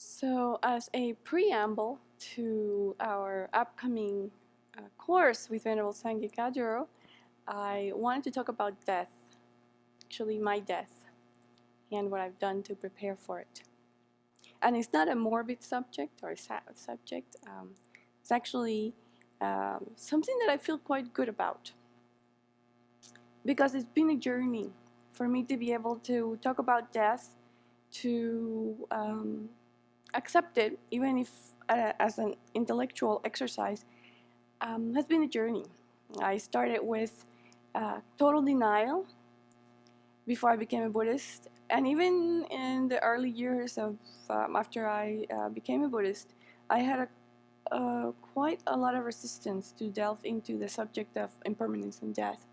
So, as a preamble to our upcoming course with Venerable Sangye Kajuro, I wanted to talk about death, actually my death, and what I've done to prepare for it. And it's not a morbid subject or a sad subject. It's actually something that I feel quite good about, because it's been a journey for me to be able to talk about death, to accept it, even if as an intellectual exercise, has been a journey. I started with total denial before I became a Buddhist, and even in the early years of after I became a Buddhist, I had quite a lot of resistance to delve into the subject of impermanence and death.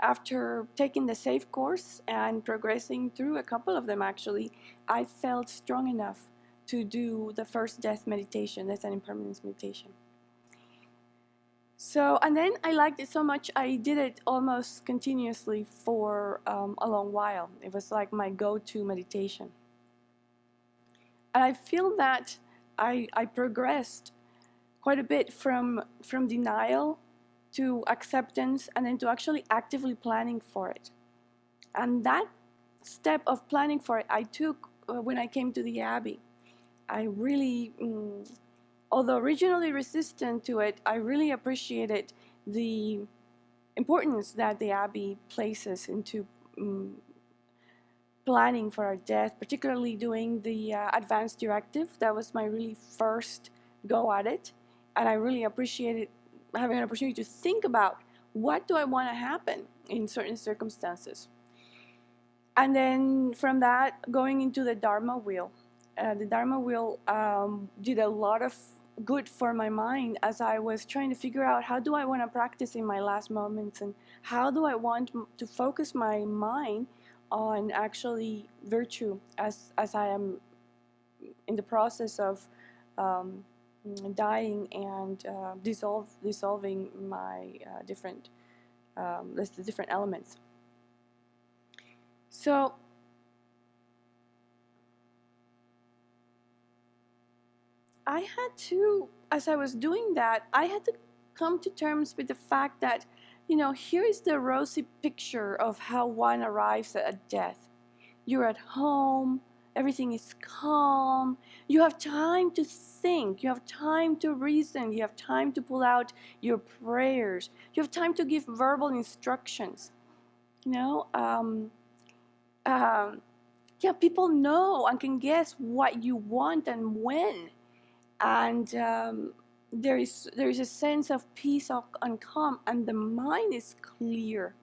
After taking the SAFE course and progressing through a couple of them, actually, I felt strong enough to do the first death meditation, death and impermanence meditation. So, and then I liked it so much, I did it almost continuously for a long while. It was like my go-to meditation. And I feel that I progressed quite a bit from denial to acceptance, and then to actually actively planning for it. And that step of planning for it I took when I came to the Abbey. I really, although originally resistant to it, I really appreciated the importance that the Abbey places into planning for our death, particularly doing the advanced directive. That was my really first go at it, and I really appreciated having an opportunity to think about what do I want to happen in certain circumstances. And then from that, going into the Dharma wheel. The Dharma wheel did a lot of good for my mind as I was trying to figure out how do I want to practice in my last moments, and how do I want to focus my mind on actually virtue as I am in the process of dying and dissolving my different elements. So I had to, as I was doing that, I had to come to terms with the fact that, here is the rosy picture of how one arrives at death. You're at home, everything is calm, you have time to think, you have time to reason, you have time to pull out your prayers, you have time to give verbal instructions. People know and can guess what you want and when. And there is a sense of peace and calm, and the mind is clear.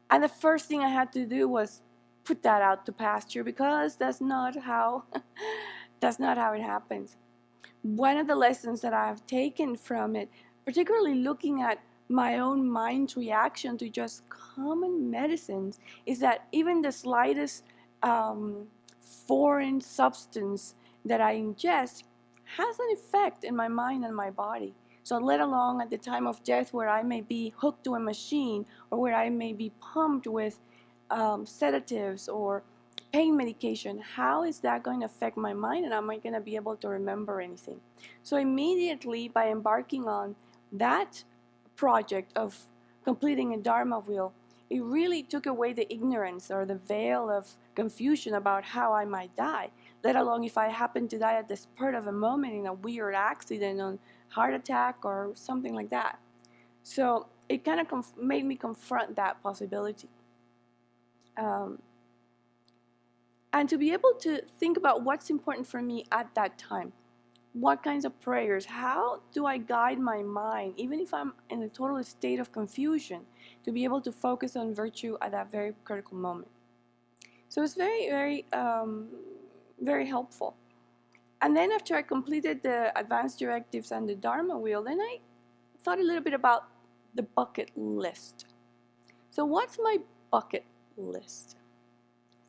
And the first thing I had to do was put that out to pasture, because that's not how it happens. One of the lessons that I have taken from it, particularly looking at my own mind's reaction to just common medicines, is that even the slightest foreign substance that I ingest has an effect in my mind and my body. So let alone at the time of death, where I may be hooked to a machine, or where I may be pumped with sedatives or pain medication, how is that going to affect my mind, and am I going to be able to remember anything? So immediately, by embarking on that project of completing a Dharma wheel, it really took away the ignorance or the veil of confusion about how I might die, let alone if I happen to die at the spur of a moment in a weird accident, or heart attack or something like that. So it kind of made me confront that possibility. And to be able to think about what's important for me at that time. What kinds of prayers? How do I guide my mind, even if I'm in a total state of confusion, to be able to focus on virtue at that very critical moment? So it's very, very, very helpful. And then after I completed the advanced directives and the Dharma wheel, then I thought a little bit about the bucket list. So what's my bucket list?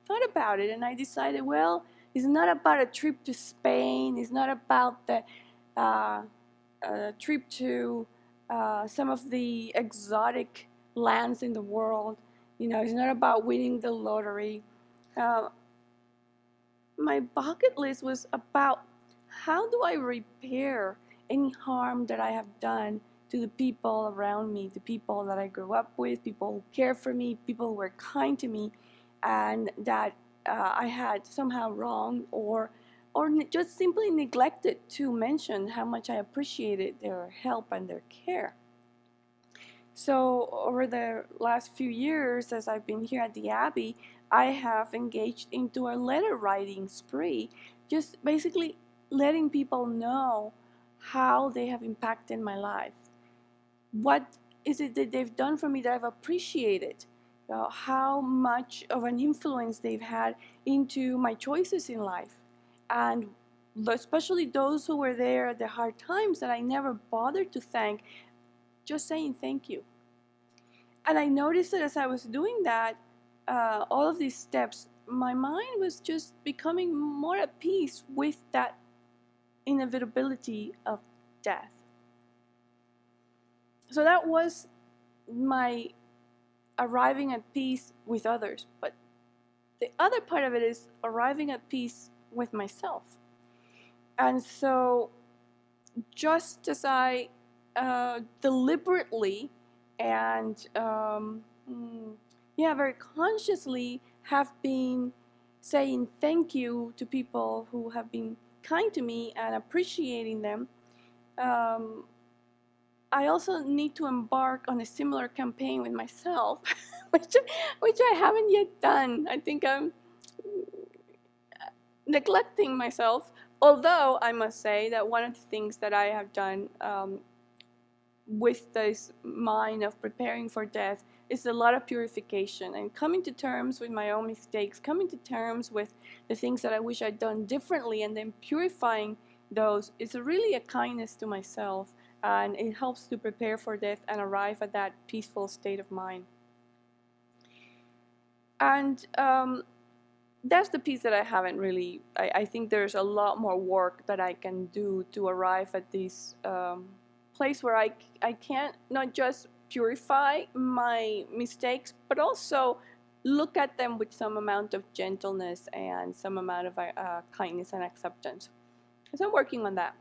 Thought about it, and I decided, well, it's not about a trip to Spain. It's not about the trip to some of the exotic lands in the world. It's not about winning the lottery. my bucket list was about how do I repair any harm that I have done to the people around me, the people that I grew up with, people who care for me, people who were kind to me, and that I had somehow wronged or just simply neglected to mention how much I appreciated their help and their care. So over the last few years, as I've been here at the Abbey, I have engaged into a letter writing spree, just basically letting people know how they have impacted my life. What is it that they've done for me that I've appreciated? How much of an influence they've had into my choices in life. And especially those who were there at the hard times that I never bothered to thank, just saying thank you. And I noticed that as I was doing that, all of these steps, my mind was just becoming more at peace with that inevitability of death. So that was my arriving at peace with others. But the other part of it is arriving at peace with myself. And so just as I deliberately and very consciously have been saying thank you to people who have been kind to me and appreciating them, I also need to embark on a similar campaign with myself, which I haven't yet done. I think I'm neglecting myself, although I must say that one of the things that I have done with this mind of preparing for death is a lot of purification and coming to terms with my own mistakes, coming to terms with the things that I wish I'd done differently, and then purifying those is really a kindness to myself, and it helps to prepare for death and arrive at that peaceful state of mind. And that's the piece that I haven't really, I think there's a lot more work that I can do to arrive at this place where I can't not just purify my mistakes, but also look at them with some amount of gentleness and some amount of kindness and acceptance. So I'm working on that.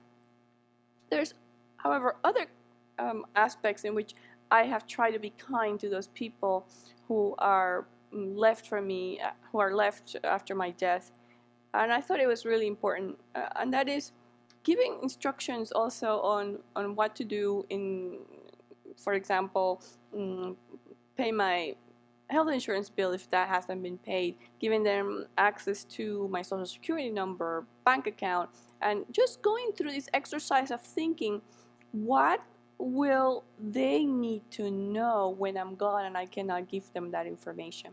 There's, however, other aspects in which I have tried to be kind to those people who are left for me, who are left after my death. And I thought it was really important, and that is giving instructions also on what to do in, for example, pay my health insurance bill if that hasn't been paid, giving them access to my social security number, bank account, and just going through this exercise of thinking, what will they need to know when I'm gone and I cannot give them that information,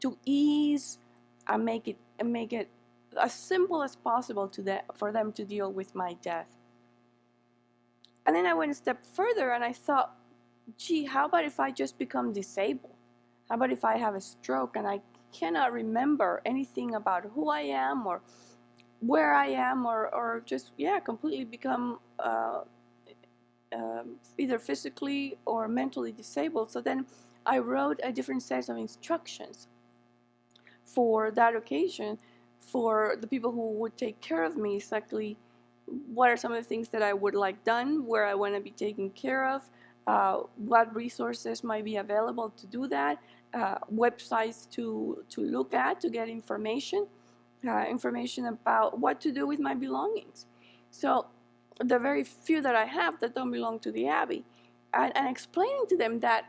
to ease and make it as simple as possible for them to deal with my death. And then I went a step further and I thought, gee, how about if I just become disabled? How about if I have a stroke and I cannot remember anything about who I am or where I am, or just, completely become either physically or mentally disabled. So then I wrote a different set of instructions for that occasion, for the people who would take care of me. Exactly what are some of the things that I would like done, where I want to be taken care of, what resources might be available to do that, websites to look at to get information about what to do with my belongings. So the very few that I have that don't belong to the Abbey, and explaining to them that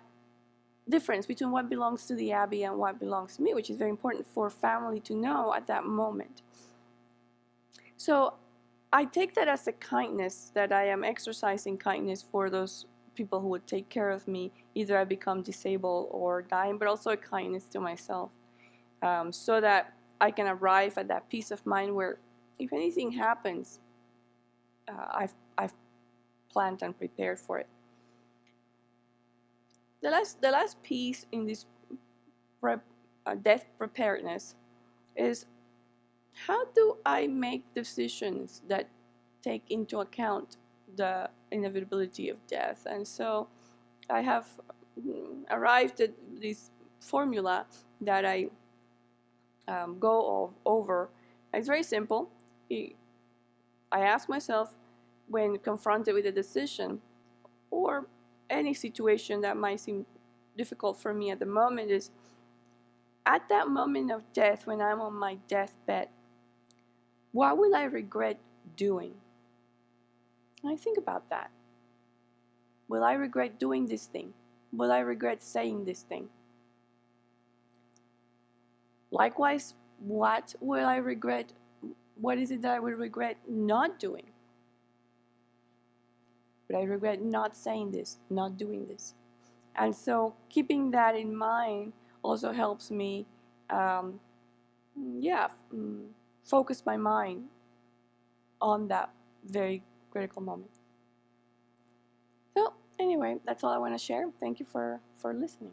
difference between what belongs to the Abbey and what belongs to me, which is very important for family to know at that moment. So I take that as a kindness, that I am exercising kindness for those people who would take care of me, either I become disabled or dying, but also a kindness to myself, so that I can arrive at that peace of mind where, if anything happens, I've planned and prepared for it. The last piece in this death preparedness is, how do I make decisions that take into account the inevitability of death? And so I have arrived at this formula that I go over It's very simple. I ask myself when confronted with a decision or any situation that might seem difficult for me at the moment is, at that moment of death, when I'm on my deathbed, what will I regret doing? And I think about that. Will I regret doing this thing? Will I regret saying this thing? Likewise, what will I regret? What is it that I will regret not doing? But I regret not saying this, not doing this. And so keeping that in mind also helps me, focus my mind on that very critical moment. So anyway, that's all I want to share. Thank you for listening.